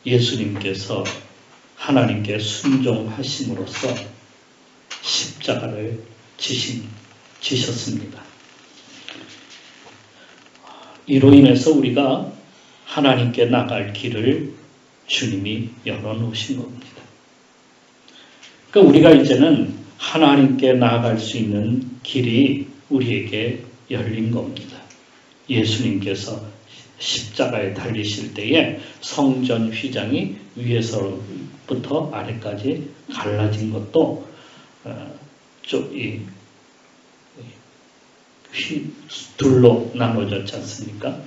예수님께서 하나님께 순종하심으로써 십자가를 지셨습니다. 이로 인해서 우리가 하나님께 나갈 길을 주님이 열어놓으신 겁니다. 그러니까 우리가 이제는 하나님께 나아갈 수 있는 길이 우리에게 열린 겁니다. 예수님께서 십자가에 달리실 때에 성전 휘장이 위에서부터 아래까지 갈라진 것도 둘로 나눠졌지 않습니까?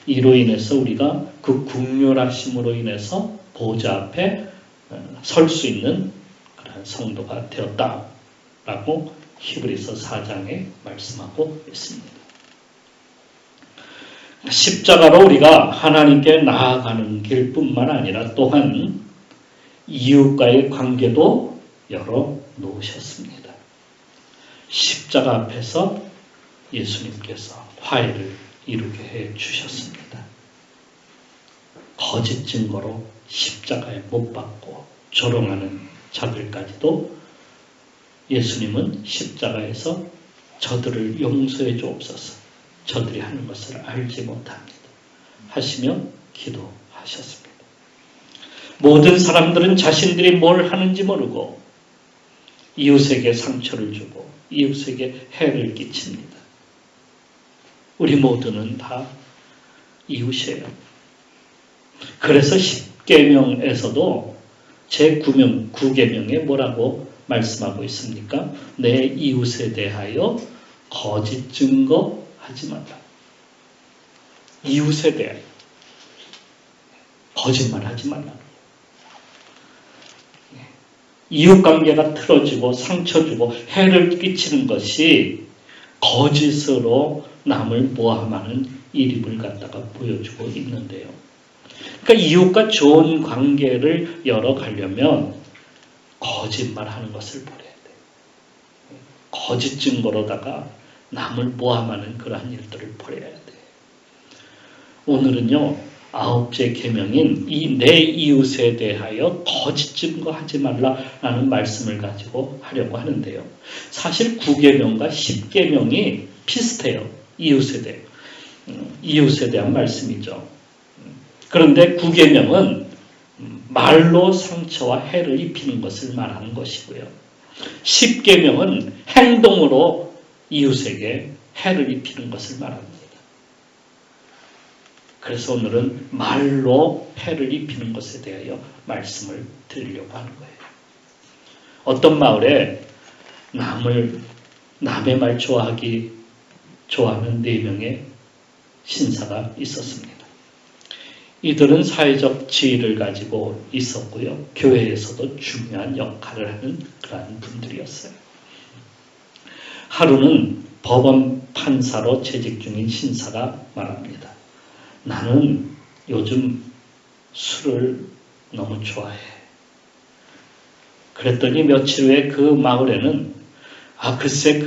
이로 인해서 우리가 그 국률하심으로 인해서 보좌 앞에 설 수 있는 그런 성도가 되었다라고 히브리서 4장에 말씀하고 있습니다. 십자가로 우리가 하나님께 나아가는 길뿐만 아니라 또한 이웃과의 관계도 열어놓으셨습니다. 십자가 앞에서 예수님께서 화해를 이루게 해주셨습니다. 거짓 증거로 십자가에 못 박고 조롱하는 자들까지도 예수님은 십자가에서 저들을 용서해 주옵소서, 저들이 하는 것을 알지 못합니다 하시며 기도하셨습니다. 모든 사람들은 자신들이 뭘 하는지 모르고 이웃에게 상처를 주고 이웃에게 해를 끼칩니다. 우리 모두는 다 이웃이에요. 그래서 10계명에서도 제9계명에 뭐라고 말씀하고 있습니까? 내 이웃에 대하여 거짓 증거하지 말라. 이웃에 대하여 거짓말하지 말라. 이웃관계가 틀어지고 상처 주고 해를 끼치는 것이 거짓으로 남을 모함하는 일임을 갖다가 보여주고 있는데요. 그러니까 이웃과 좋은 관계를 열어가려면 거짓말하는 것을 버려야 돼요. 거짓 증거로다가 남을 모함하는 그러한 일들을 버려야 돼요. 오늘은요, 9째 계명인 이 내 이웃에 대하여 거짓 증거하지 말라라는 말씀을 가지고 하려고 하는데요. 사실 9계명과 10계명이 비슷해요. 이웃에 대한 말씀이죠. 그런데 9계명은 말로 상처와 해를 입히는 것을 말하는 것이고요. 10계명은 행동으로 이웃에게 해를 입히는 것을 말합니다. 그래서 오늘은 말로 해를 입히는 것에 대하여 말씀을 드리려고 하는 거예요. 어떤 마을에 남의 말 좋아하는 4명의 신사가 있었습니다. 이들은 사회적 지위를 가지고 있었고요. 교회에서도 중요한 역할을 하는 그러한 분들이었어요. 하루는 법원 판사로 재직 중인 신사가 말합니다. 나는 요즘 술을 너무 좋아해. 그랬더니 며칠 후에 그 마을에는 글쎄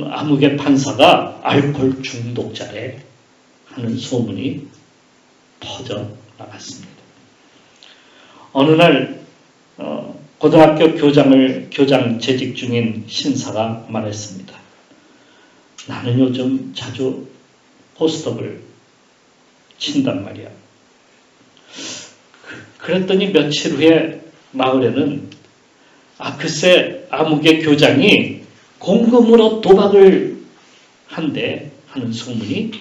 아무개 판사가 알코올 중독자래 하는 소문이 퍼져나갔습니다. 어느 날 고등학교 교장 재직 중인 신사가 말했습니다. 나는 요즘 자주 고스톱을 친단 말이야. 그랬더니 며칠 후에 마을에는 글쎄 아무개 교장이 공금으로 도박을 한대 하는 소문이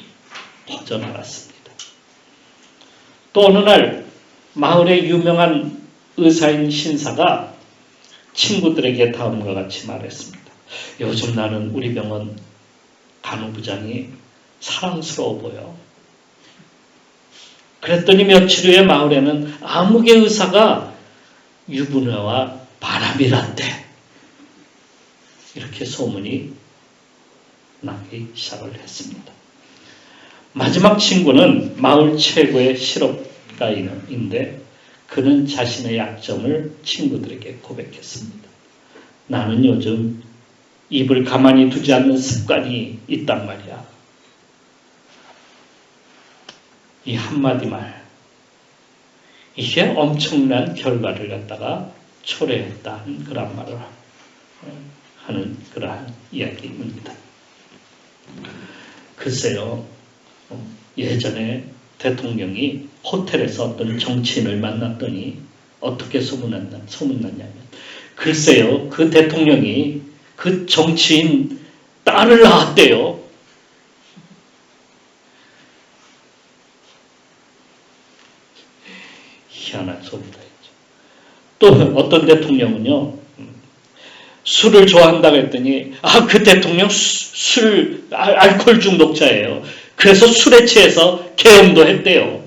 퍼져나갔습니다. 또 어느 날 마을의 유명한 의사인 신사가 친구들에게 다음과 같이 말했습니다. 요즘 나는 우리 병원 간호부장이 사랑스러워 보여. 그랬더니 며칠 후에 마을에는 아무개 의사가 유부녀와 바람이란대. 이렇게 소문이 나기 시작을 했습니다. 마지막 친구는 마을 최고의 실업가인인데 그는 자신의 약점을 친구들에게 고백했습니다. 나는 요즘 입을 가만히 두지 않는 습관이 있단 말이야. 이 한마디 말, 이게 엄청난 결과를 갖다가 초래했다는 그런 말을 하는 그러한 이야기입니다. 글쎄요, 예전에 대통령이 호텔에서 어떤 정치인을 만났더니 어떻게 소문났냐면, 글쎄요, 그 대통령이 그 정치인 딸을 낳았대요. 희한한 소리다 했죠. 또 어떤 대통령은요, 술을 좋아한다고 했더니 그 대통령 알코올 중독자예요. 그래서 술에 취해서 계엄도 했대요.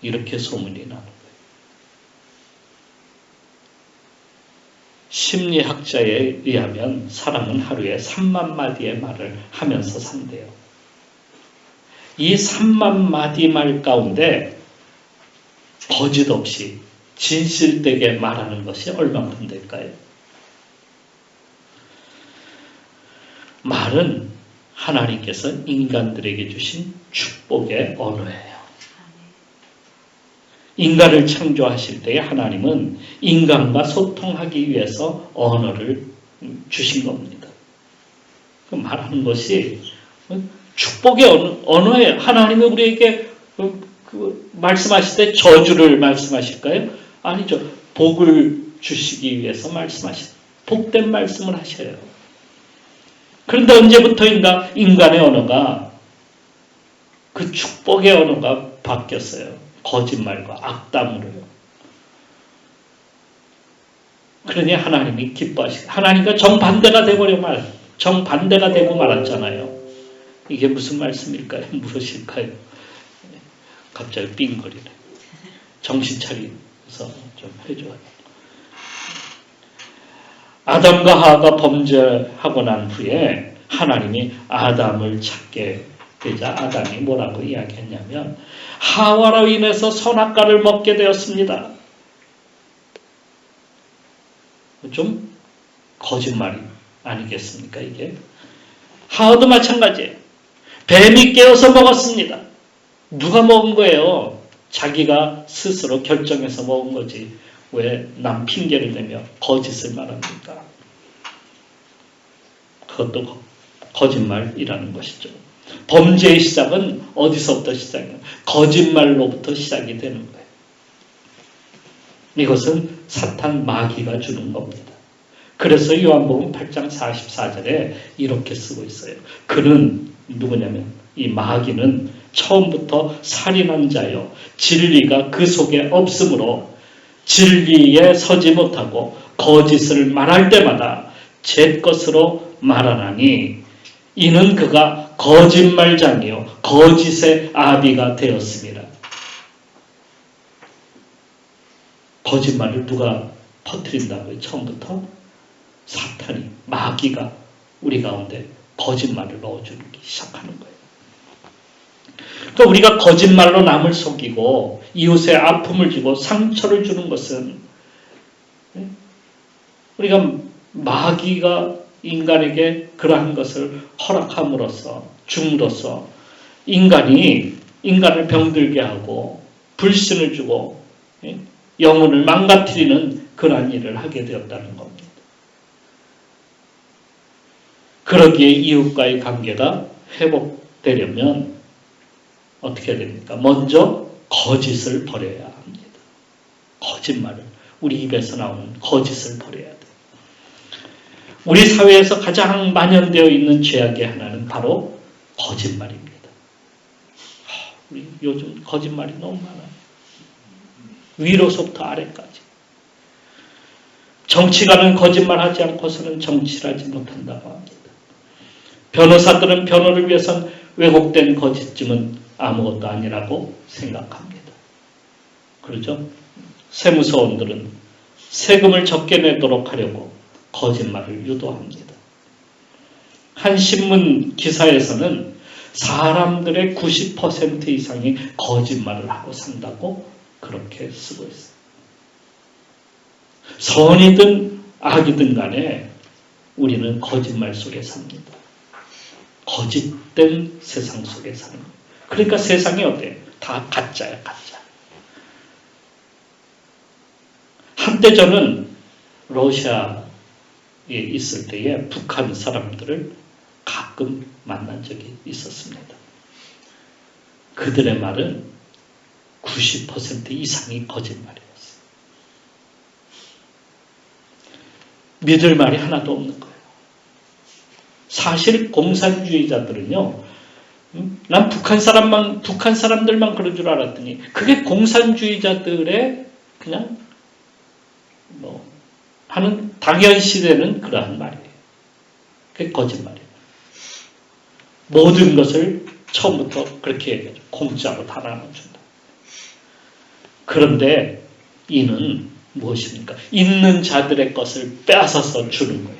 이렇게 소문이 나는 거예요. 심리학자에 의하면 사람은 하루에 3만 마디의 말을 하면서 산대요. 이 3만 마디 말 가운데 거짓 없이 진실되게 말하는 것이 얼마큼 될까요? 말은 하나님께서 인간들에게 주신 축복의 언어예요. 인간을 창조하실 때에 하나님은 인간과 소통하기 위해서 언어를 주신 겁니다. 말하는 것이 축복의 언어예요. 하나님이 우리에게 말씀하실 때 저주를 말씀하실까요? 아니죠. 복을 주시기 위해서 복된 말씀을 하셔요. 그런데 언제부터인가 인간의 언어가 그 축복의 언어가 바뀌었어요. 거짓말과 악담으로요. 그러니 하나님이 기뻐하시고 하나님과 정반대가 되고 말았잖아요. 이게 무슨 말씀일까요? 무엇일까요? 갑자기 삥거리네. 정신 차리서 좀 해줘요. 아담과 하와가 범죄하고 난 후에 하나님이 아담을 찾게 되자 아담이 뭐라고 이야기했냐면 하와로 인해서 선악과를 먹게 되었습니다. 좀 거짓말이 아니겠습니까 이게? 하와도 마찬가지예요. 뱀이 깨어서 먹었습니다. 누가 먹은 거예요? 자기가 스스로 결정해서 먹은 거지. 왜 남 핑계를 대며 거짓을 말합니까? 그것도 거짓말이라는 것이죠. 범죄의 시작은 어디서부터 시작해요? 거짓말로부터 시작이 되는 거예요. 이것은 사탄 마귀가 주는 겁니다. 그래서 요한복음 8장 44절에 이렇게 쓰고 있어요. 그는 누구냐면 이 마귀는 처음부터 살인한 자요 진리가 그 속에 없으므로 진리에 서지 못하고 거짓을 말할 때마다 제 것으로 말하나니 이는 그가 거짓말장이요 거짓의 아비가 되었습니다. 거짓말을 누가 퍼뜨린다고요? 처음부터 사탄이 마귀가 우리 가운데 거짓말을 넣어주기 시작하는 거예요. 그러니까 우리가 거짓말로 남을 속이고 이웃의 아픔을 주고 상처를 주는 것은 우리가 마귀가 인간에게 그러한 것을 허락함으로써 줌으로써 인간을 병들게 하고 불신을 주고 영혼을 망가뜨리는 그러한 일을 하게 되었다는 겁니다. 그러기에 이웃과의 관계가 회복되려면 어떻게 해야 됩니까? 먼저 거짓을 버려야 합니다. 거짓말을 우리 입에서 나오는 거짓을 버려야 돼요. 우리 사회에서 가장 만연되어 있는 죄악의 하나는 바로 거짓말입니다. 우리 요즘 거짓말이 너무 많아요. 위로서부터 아래까지. 정치가는 거짓말하지 않고서는 정치를 하지 못한다고 합니다. 변호사들은 변호를 위해선 왜곡된 거짓쯤은 아무것도 아니라고 생각합니다. 그렇죠? 세무서원들은 세금을 적게 내도록 하려고 거짓말을 유도합니다. 한 신문 기사에서는 사람들의 90% 이상이 거짓말을 하고 산다고 그렇게 쓰고 있어요. 선이든 악이든 간에 우리는 거짓말 속에 삽니다. 거짓된 세상 속에 사는 거예요. 그러니까 세상이 어때요? 다 가짜야, 가짜. 한때 저는 러시아에 있을 때에 북한 사람들을 가끔 만난 적이 있었습니다. 그들의 말은 90% 이상이 거짓말이었어요. 믿을 말이 하나도 없는 거예요. 사실 공산주의자들은요, 난 북한 사람들만 그런 줄 알았더니 그게 공산주의자들의 그냥 하는 당연시되는 그러한 말이에요. 그게 거짓말이에요. 모든 것을 처음부터 그렇게 얘기하죠. 공짜로 다 나눠준다. 그런데 이는 무엇입니까? 있는 자들의 것을 빼앗아서 주는 거예요.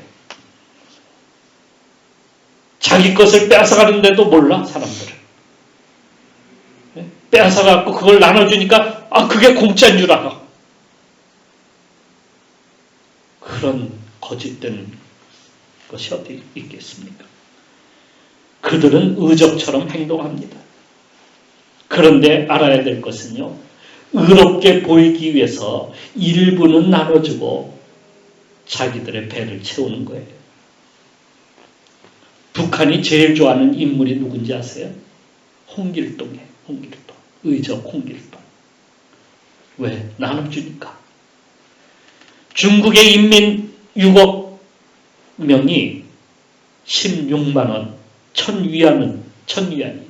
자기 것을 빼앗아가는데도 몰라, 사람들은. 빼앗아갖고 그걸 나눠주니까 그게 공짜인 줄 알아. 그런 거짓된 것이 어디 있겠습니까? 그들은 의적처럼 행동합니다. 그런데 알아야 될 것은요, 의롭게 보이기 위해서 일부는 나눠주고 자기들의 배를 채우는 거예요. 북한이 제일 좋아하는 인물이 누군지 아세요? 홍길동이에요. 홍길동. 의적 홍길동. 왜? 나눠주니까. 중국의 인민 6억 명이 16만 원, 1000위안이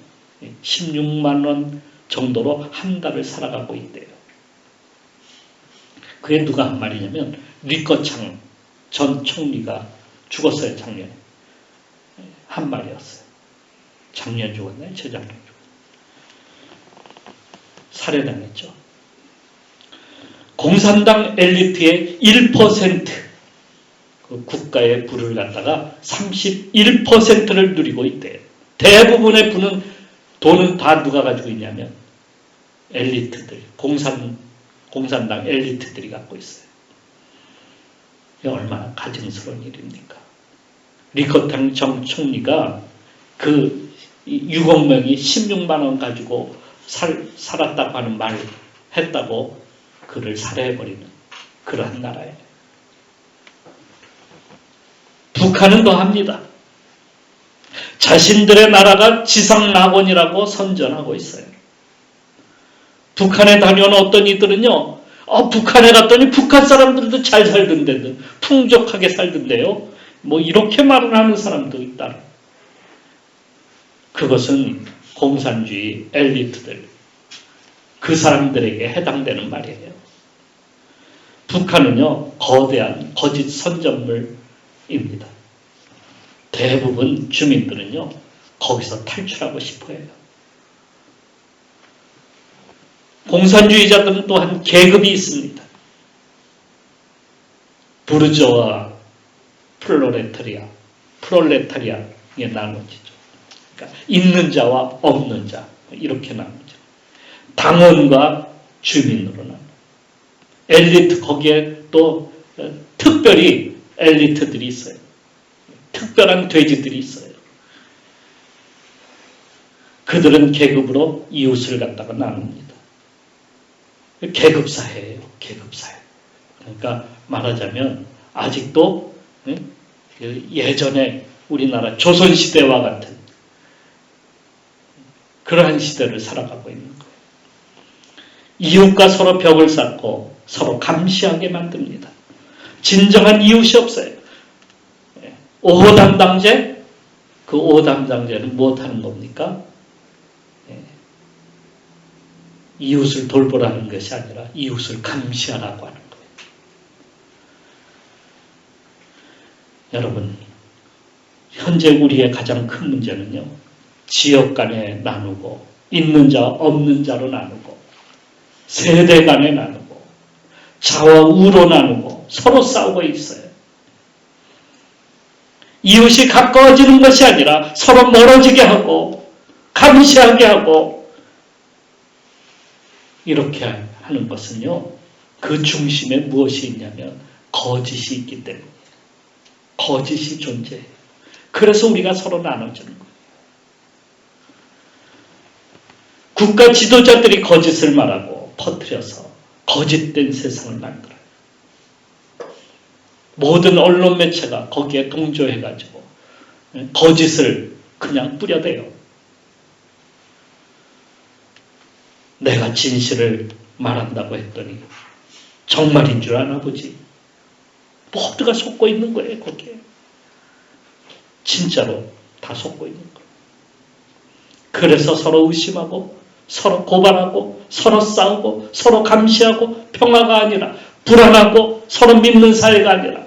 16만 원 정도로 한 달을 살아가고 있대요. 그게 누가 한 말이냐면 리커창 전 총리가 죽었어요, 작년에. 한 말이었어요. 작년 죽었나요? 재작년 죽었나요? 살해당했죠. 공산당 엘리트의 1% 그 국가의 부를 갖다가 31%를 누리고 있대요. 대부분의 돈은 다 누가 가지고 있냐면 엘리트들, 공산당 엘리트들이 갖고 있어요. 이게 얼마나 가증스러운 일입니까? 리커탕 정 총리가 그 6억 명이 16만 원 가지고 살았다고 하는 말을 했다고 그를 살해해버리는 그러한 나라예요. 북한은 더합니다. 자신들의 나라가 지상낙원이라고 선전하고 있어요. 북한에 다녀온 어떤 이들은요, 북한에 갔더니 북한 사람들도 잘 살던데, 풍족하게 살던데요. 이렇게 말을 하는 사람도 있다. 그것은 공산주의 엘리트들, 그 사람들에게 해당되는 말이에요. 북한은요, 거대한 거짓 선전물입니다. 대부분 주민들은요, 거기서 탈출하고 싶어 해요. 공산주의자들은 또한 계급이 있습니다. 부르주아와 프롤레타리아에 나눠지죠. 그러니까 있는 자와 없는 자 이렇게 나누죠. 당원과 주민으로 나눠. 엘리트 거기에 또 특별히 엘리트들이 있어요. 특별한 돼지들이 있어요. 그들은 계급으로 이웃을 갖다가 나눕니다. 계급사회예요. 계급사회. 그러니까 말하자면 아직도 예전에 우리나라 조선시대와 같은 그러한 시대를 살아가고 있는 거예요. 이웃과 서로 벽을 쌓고 서로 감시하게 만듭니다. 진정한 이웃이 없어요. 5호 담당제, 그 5호 담당제는 무엇하는 겁니까? 이웃을 돌보라는 것이 아니라 이웃을 감시하라고 하는 거예요. 여러분, 현재 우리의 가장 큰 문제는요, 지역 간에 나누고, 있는 자, 없는 자로 나누고, 세대 간에 나누고, 자와 우로 나누고, 서로 싸우고 있어요. 이웃이 가까워지는 것이 아니라 서로 멀어지게 하고, 감시하게 하고, 이렇게 하는 것은요, 그 중심에 무엇이 있냐면 거짓이 있기 때문에 거짓이 존재해요. 그래서 우리가 서로 나눠주는 거예요. 국가 지도자들이 거짓을 말하고 퍼뜨려서 거짓된 세상을 만들어요. 모든 언론 매체가 거기에 동조해가지고 거짓을 그냥 뿌려대요. 내가 진실을 말한다고 했더니 정말인 줄 아나 보지. 모두가 속고 있는 거예요, 거기에. 진짜로 다 속고 있는 거예요. 그래서 서로 의심하고 서로 고발하고 서로 싸우고 서로 감시하고 평화가 아니라 불안하고 서로 믿는 사회가 아니라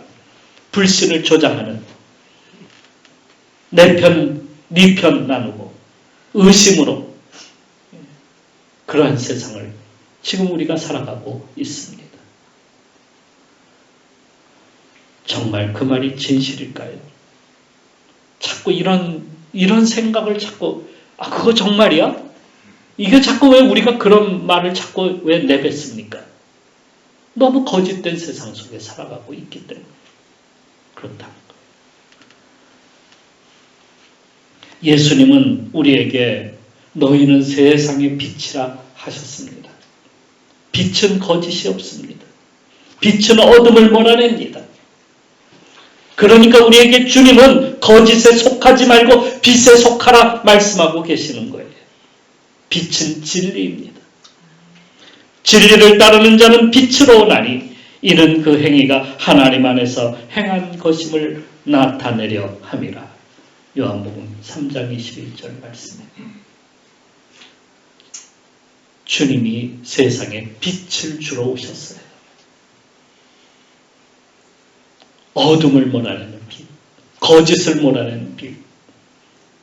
불신을 조장하는 내 편, 네 편 나누고 의심으로 그러한 세상을 지금 우리가 살아가고 있습니다. 정말 그 말이 진실일까요? 자꾸 이런 생각을 자꾸 그거 정말이야? 이게 자꾸 왜 우리가 그런 말을 자꾸 왜 내뱉습니까? 너무 거짓된 세상 속에 살아가고 있기 때문에 그렇다는 거예요. 예수님은 우리에게 너희는 세상의 빛이라 하셨습니다. 빛은 거짓이 없습니다. 빛은 어둠을 몰아냅니다. 그러니까 우리에게 주님은 거짓에 속하지 말고 빛에 속하라 말씀하고 계시는 거예요. 빛은 진리입니다. 진리를 따르는 자는 빛으로 오나니 이는 그 행위가 하나님 안에서 행한 것임을 나타내려 함이라. 요한복음 3장 21절 말씀입니다. 주님이 세상에 빛을 주러 오셨어요. 어둠을 몰아내는 빛, 거짓을 몰아내는 빛,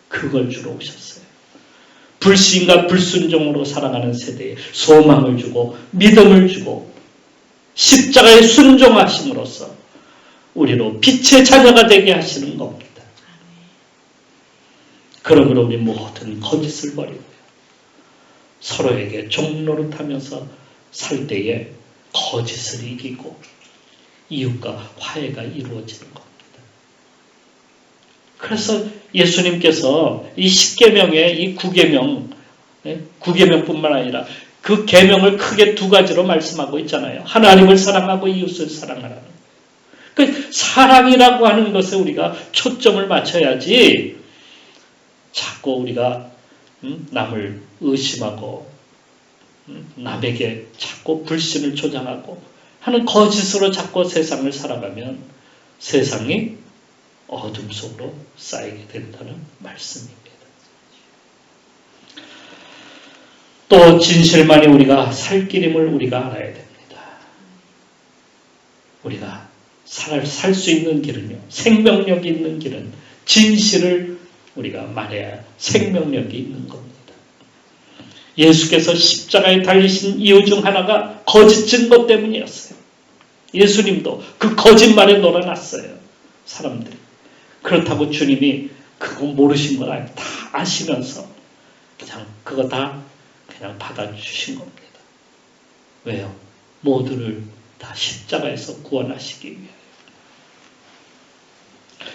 그걸 주러 오셨어요. 불신과 불순종으로 살아가는 세대에 소망을 주고 믿음을 주고 십자가에 순종하심으로써 우리로 빛의 자녀가 되게 하시는 겁니다. 그러므로 우리 모든 거짓을 버리고 서로에게 종노릇하면서 살 때에 거짓을 이기고 이웃과 화해가 이루어지는 겁니다. 그래서 예수님께서 이 10계명의 이 9계명뿐만 아니라 그 계명을 크게 두 가지로 말씀하고 있잖아요. 하나님을 사랑하고 이웃을 사랑하라는. 그러니까 사랑이라고 하는 것에 우리가 초점을 맞춰야지 자꾸 우리가 남을 의심하고 남에게 자꾸 불신을 조장하고 하는 거짓으로 자꾸 세상을 살아가면 세상이 어둠 속으로 쌓이게 된다는 말씀입니다. 또 진실만이 우리가 살 길임을 우리가 알아야 됩니다. 우리가 살 수 있는 길은요, 생명력이 있는 길은 진실을 우리가 말해야 생명력이 있는 겁니다. 예수께서 십자가에 달리신 이유 중 하나가 거짓 증거 때문이었어요. 예수님도 그 거짓말에 놀아났어요. 사람들이. 그렇다고 주님이 그거 모르신 건 아니에요. 다 아시면서 그냥 그거 다 그냥 받아주신 겁니다. 왜요? 모두를 다 십자가에서 구원하시기 위하여.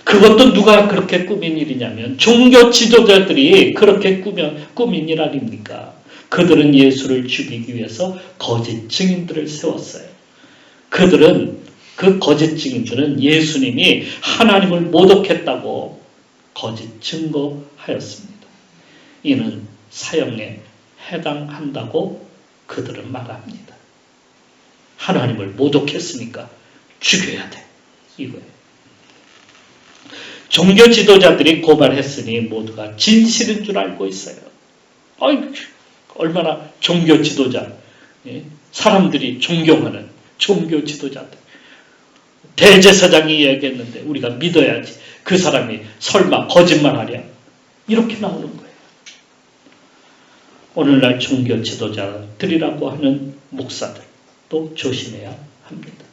그것도 누가 그렇게 꾸민 일이냐면 종교 지도자들이 그렇게 꾸민 일 아닙니까? 그들은 예수를 죽이기 위해서 거짓 증인들을 세웠어요. 그 거짓 증인들은 예수님이 하나님을 모독했다고 거짓 증거하였습니다. 이는 사형에 해당한다고 그들은 말합니다. 하나님을 모독했으니까 죽여야 돼. 이거예요. 종교 지도자들이 고발했으니 모두가 진실인 줄 알고 있어요. 얼마나 종교 지도자, 사람들이 존경하는 종교 지도자들. 대제사장이 이야기했는데 우리가 믿어야지. 그 사람이 설마 거짓말하랴? 이렇게 나오는 거예요. 오늘날 종교 지도자들이라고 하는 목사들도 조심해야 합니다.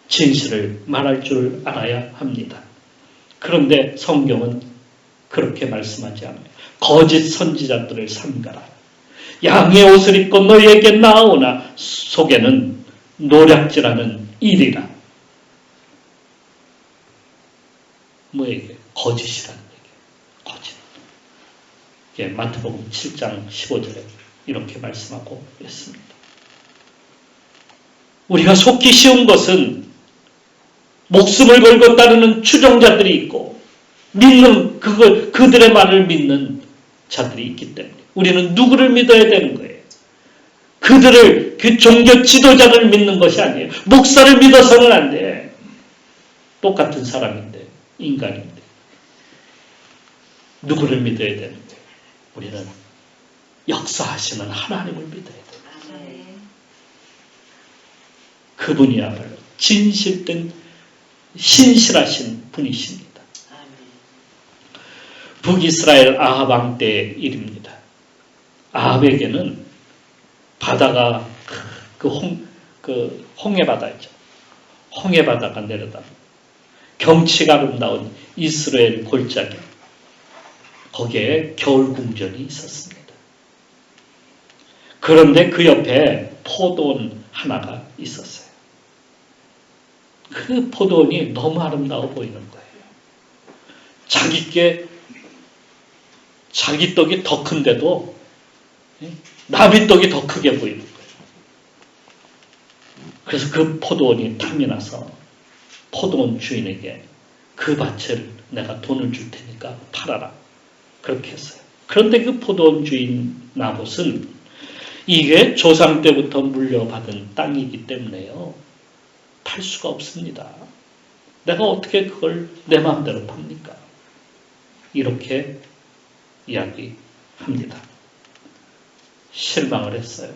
진실을 말할 줄 알아야 합니다. 그런데 성경은 그렇게 말씀하지 않아요. 거짓 선지자들을 삼가라. 양의 옷을 입고 너희에게 나오나 속에는 노략질하는 일이라. 뭐예요? 거짓이라는 얘기예요. 거짓. 마태복음 7장 15절에 이렇게 말씀하고 있습니다. 우리가 속기 쉬운 것은 목숨을 걸고 따르는 추종자들이 있고 믿는 그들의 말을 믿는 자들이 있기 때문에 우리는 누구를 믿어야 되는 거예요. 그들을 그 종교 지도자를 믿는 것이 아니에요. 목사를 믿어서는 안 돼. 똑같은 사람인데 인간인데 누구를 믿어야 되는 거예요. 우리는 역사하시는 하나님을 믿어야 돼요. 그분이야말로 진실된 신실하신 분이십니다. 북이스라엘 아합 왕 때의 일입니다. 아합에게는 바다가 홍해 바다죠. 홍해 바다가 내려다 경치가 아름다운 이스라엘 골짜기 거기에 겨울 궁전이 있었습니다. 그런데 그 옆에 포도원 하나가 있었어요. 그 포도원이 너무 아름다워 보이는 거예요. 자기 떡이 더 큰데도 나비 떡이 더 크게 보이는 거예요. 그래서 그 포도원이 탐이 나서 포도원 주인에게 그 밭을 내가 돈을 줄 테니까 팔아라. 그렇게 했어요. 그런데 그 포도원 주인 나봇은 이게 조상 때부터 물려받은 땅이기 때문에요. 팔 수가 없습니다. 내가 어떻게 그걸 내 마음대로 팝니까? 이렇게 이야기합니다. 실망을 했어요.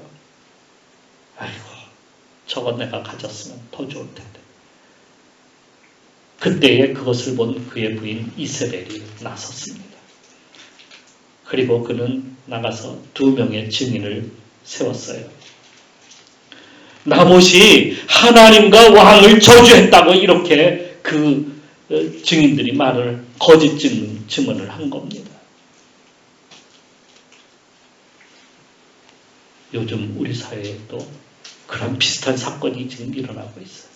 아이고, 저거 내가 가졌으면 더 좋을 텐데. 그때에 그것을 본 그의 부인 이세벨이 나섰습니다. 그리고 그는 나가서 2명의 증인을 세웠어요. 나봇이 하나님과 왕을 저주했다고 이렇게 그 증인들이 거짓 증언을 한 겁니다. 요즘 우리 사회에도 그런 비슷한 사건이 지금 일어나고 있어요.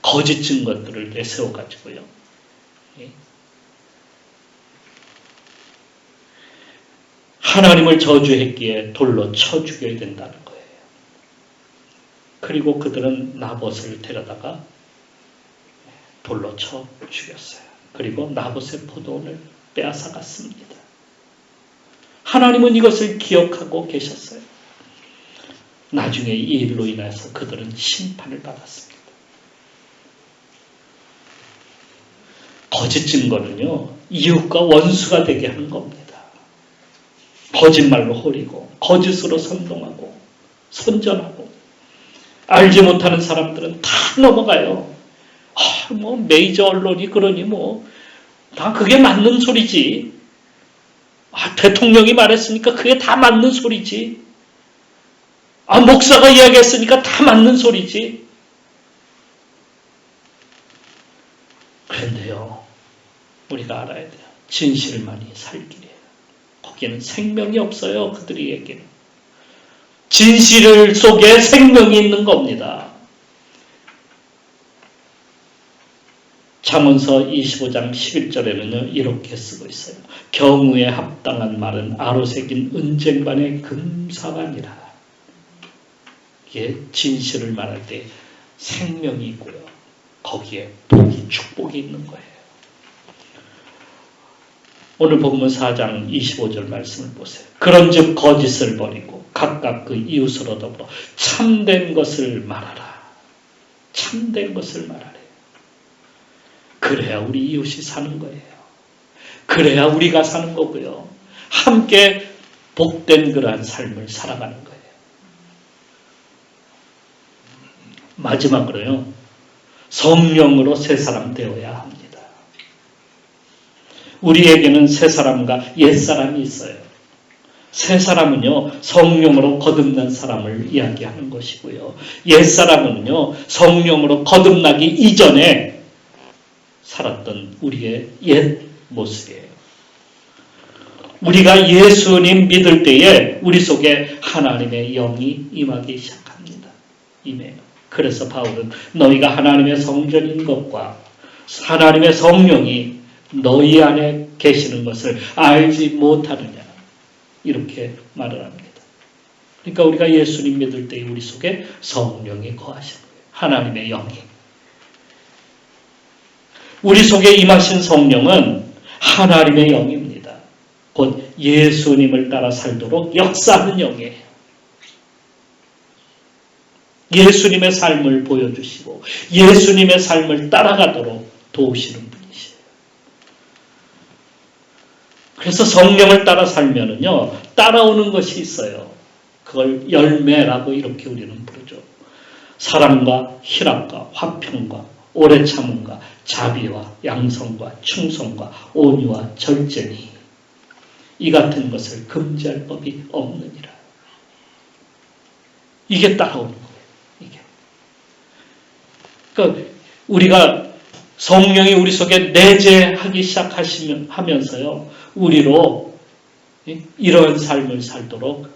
거짓 증거들을 내세워가지고요. 하나님을 저주했기에 돌로 쳐 죽여야 된다는 거예요. 그리고 그들은 나봇을 데려다가 돌로 쳐 죽였어요. 그리고 나봇의 포도원을 빼앗아갔습니다. 하나님은 이것을 기억하고 계셨어요. 나중에 이 일로 인해서 그들은 심판을 받았습니다. 거짓 증거는요, 이웃과 원수가 되게 하는 겁니다. 거짓말로 호리고, 거짓으로 선동하고, 선전하고, 알지 못하는 사람들은 다 넘어가요. 메이저 언론이 그러니 다 그게 맞는 소리지. 대통령이 말했으니까 그게 다 맞는 소리지. 목사가 이야기했으니까 다 맞는 소리지. 그런데요, 우리가 알아야 돼요. 진실만이 살 길이에요. 거기에는 생명이 없어요. 그들에게는. 진실 속에 생명이 있는 겁니다. 잠언서 25장 11절에는요, 이렇게 쓰고 있어요. 경우에 합당한 말은 아로새긴 은쟁반의 금사반이라. 이게 진실을 말할 때 생명이 있고요. 거기에 복이, 축복이 있는 거예요. 오늘 본문 4장 25절 말씀을 보세요. 그런즉 거짓을 버리고 각각 그 이웃으로 더불어 참된 것을 말하라. 참된 것을 말하래. 그래야 우리 이웃이 사는 거예요. 그래야 우리가 사는 거고요. 함께 복된 그러한 삶을 살아가는 거예요. 마지막으로요, 성령으로 새 사람 되어야 합니다. 우리에게는 새 사람과 옛 사람이 있어요. 새 사람은요, 성령으로 거듭난 사람을 이야기하는 것이고요. 옛 사람은요, 성령으로 거듭나기 이전에 살았던 우리의 옛 모습이에요. 우리가 예수님 믿을 때에 우리 속에 하나님의 영이 임하기 시작합니다. 임해요. 그래서 바울은 너희가 하나님의 성전인 것과 하나님의 성령이 너희 안에 계시는 것을 알지 못하느냐. 이렇게 말을 합니다. 그러니까 우리가 예수님 믿을 때 우리 속에 성령이 거하시는 거예요. 하나님의 영이. 우리 속에 임하신 성령은 하나님의 영입니다. 곧 예수님을 따라 살도록 역사하는 영이에요. 예수님의 삶을 보여주시고 예수님의 삶을 따라가도록 도우시는 분이시에요. 그래서 성령을 따라 살면은요, 따라오는 것이 있어요. 그걸 열매라고 이렇게 우리는 부르죠. 사랑과 희락과 화평과 오래 참음과 자비와 양성과 충성과 온유와 절제니 이 같은 것을 금지할 법이 없느니라. 이게 따라오는 거예요. 이게. 그러니까 우리가 성령이 우리 속에 내재하기 시작하면서요, 우리로 이러한 삶을 살도록,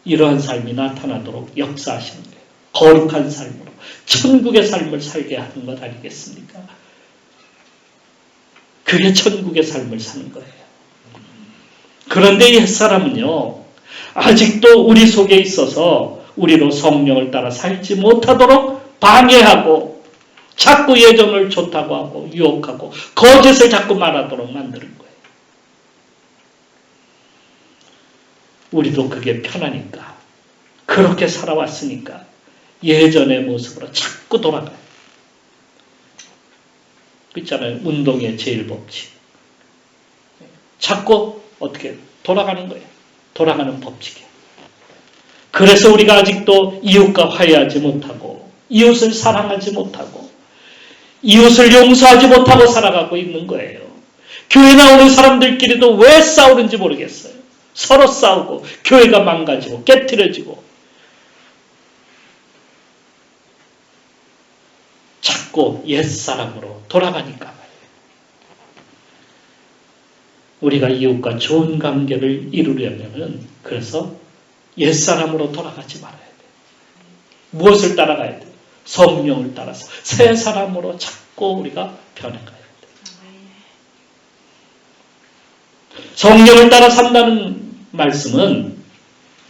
이러한 삶이 나타나도록 역사하시는 거예요. 거룩한 삶으로 천국의 삶을 살게 하는 것 아니겠습니까? 그게 천국의 삶을 사는 거예요. 그런데 옛사람은요, 아직도 우리 속에 있어서 우리로 성령을 따라 살지 못하도록 방해하고 자꾸 예전을 좋다고 하고 유혹하고 거짓을 자꾸 말하도록 만드는 거예요. 우리도 그게 편하니까, 그렇게 살아왔으니까 예전의 모습으로 자꾸 돌아가요. 있잖아요. 운동의 제일 법칙. 자꾸 어떻게 돌아가는 거예요. 돌아가는 법칙이에요. 그래서 우리가 아직도 이웃과 화해하지 못하고 이웃을 사랑하지 못하고 이웃을 용서하지 못하고 살아가고 있는 거예요. 교회 나오는 사람들끼리도 왜 싸우는지 모르겠어요. 서로 싸우고 교회가 망가지고 깨트려지고 자꾸 옛사람으로 돌아가니까 말이에요. 우리가 이웃과 좋은 관계를 이루려면은 그래서 옛사람으로 돌아가지 말아야 돼요. 무엇을 따라가야 돼요? 성령을 따라서 새 사람으로 자꾸 우리가 변해가야 돼요. 성령을 따라 산다는 말씀은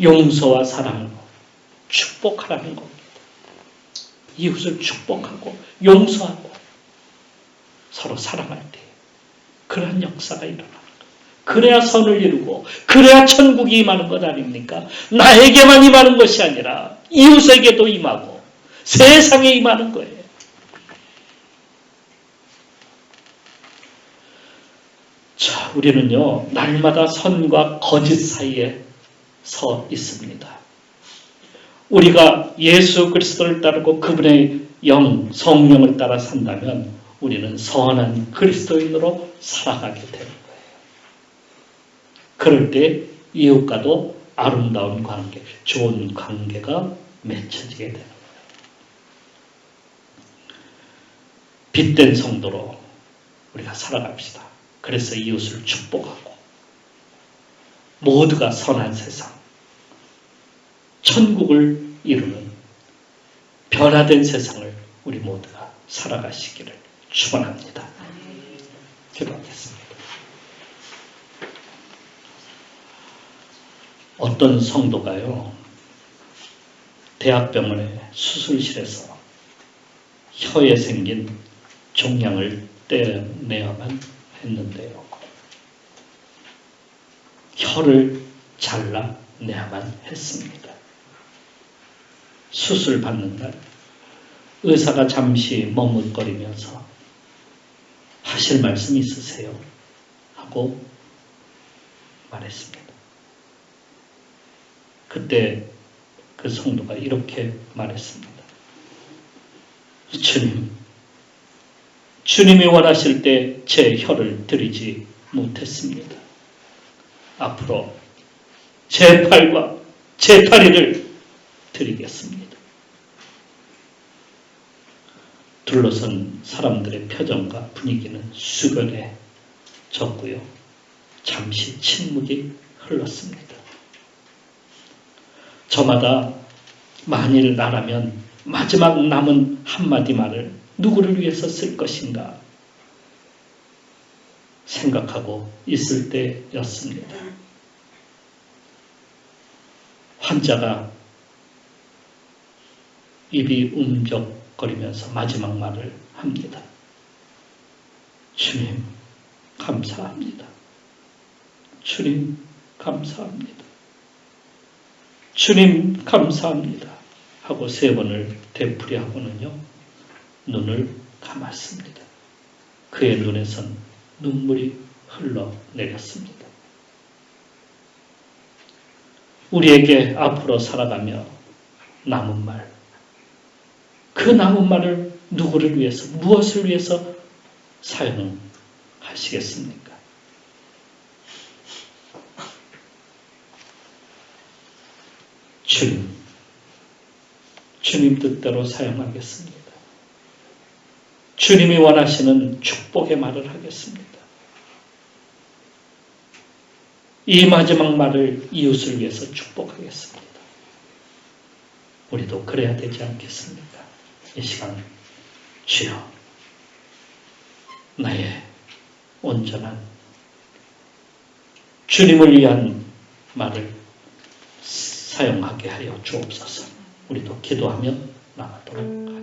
용서와 사랑으로 축복하라는 겁니다. 이웃을 축복하고 용서하고 서로 사랑할 때 그러한 역사가 일어나는 거예요. 그래야 선을 이루고 그래야 천국이 임하는 것 아닙니까? 나에게만 임하는 것이 아니라 이웃에게도 임하고 세상에 임하는 거예요. 자, 우리는요, 날마다 선과 거짓 사이에 서 있습니다. 우리가 예수 그리스도를 따르고 그분의 영, 성령을 따라 산다면 우리는 선한 그리스도인으로 살아가게 되는 거예요. 그럴 때 이웃과도 아름다운 관계, 좋은 관계가 맺혀지게 되는 거예요. 빛된 성도로 우리가 살아갑시다. 그래서 이웃을 축복하고 모두가 선한 세상, 천국을 이루는 변화된 세상을 우리 모두가 살아가시기를 축원합니다. 기도하겠습니다. 어떤 성도가요, 대학병원의 수술실에서 혀에 생긴 종양을 떼내야만 했는데요, 혀를 잘라내야만 했습니다. 수술 받는 날 의사가 잠시 머뭇거리면서 하실 말씀 있으세요? 하고 말했습니다. 그때 그 성도가 이렇게 말했습니다. 주님이 원하실 때 제 혀를 드리지 못했습니다. 앞으로 제 팔과 제 다리를 드리겠습니다. 둘러선 사람들의 표정과 분위기는 숙연해졌고요. 잠시 침묵이 흘렀습니다. 저마다 만일 나라면 마지막 남은 한마디 말을 누구를 위해서 쓸 것인가 생각하고 있을 때였습니다. 환자가 입이 움적거리면서 마지막 말을 합니다. 주님, 감사합니다. 주님, 감사합니다. 주님, 감사합니다. 하고 3번을 되풀이하고는요, 눈을 감았습니다. 그의 눈에선 눈물이 흘러내렸습니다. 우리에게 앞으로 살아가며 남은 말, 그 남은 말을 누구를 위해서, 무엇을 위해서 사용하시겠습니까? 주님 뜻대로 사용하겠습니다. 주님이 원하시는 축복의 말을 하겠습니다. 이 마지막 말을 이웃을 위해서 축복하겠습니다. 우리도 그래야 되지 않겠습니까? 이 시간 주여, 나의 온전한 주님을 위한 말을 사용하게 하여 주옵소서. 우리도 기도하며 나가도록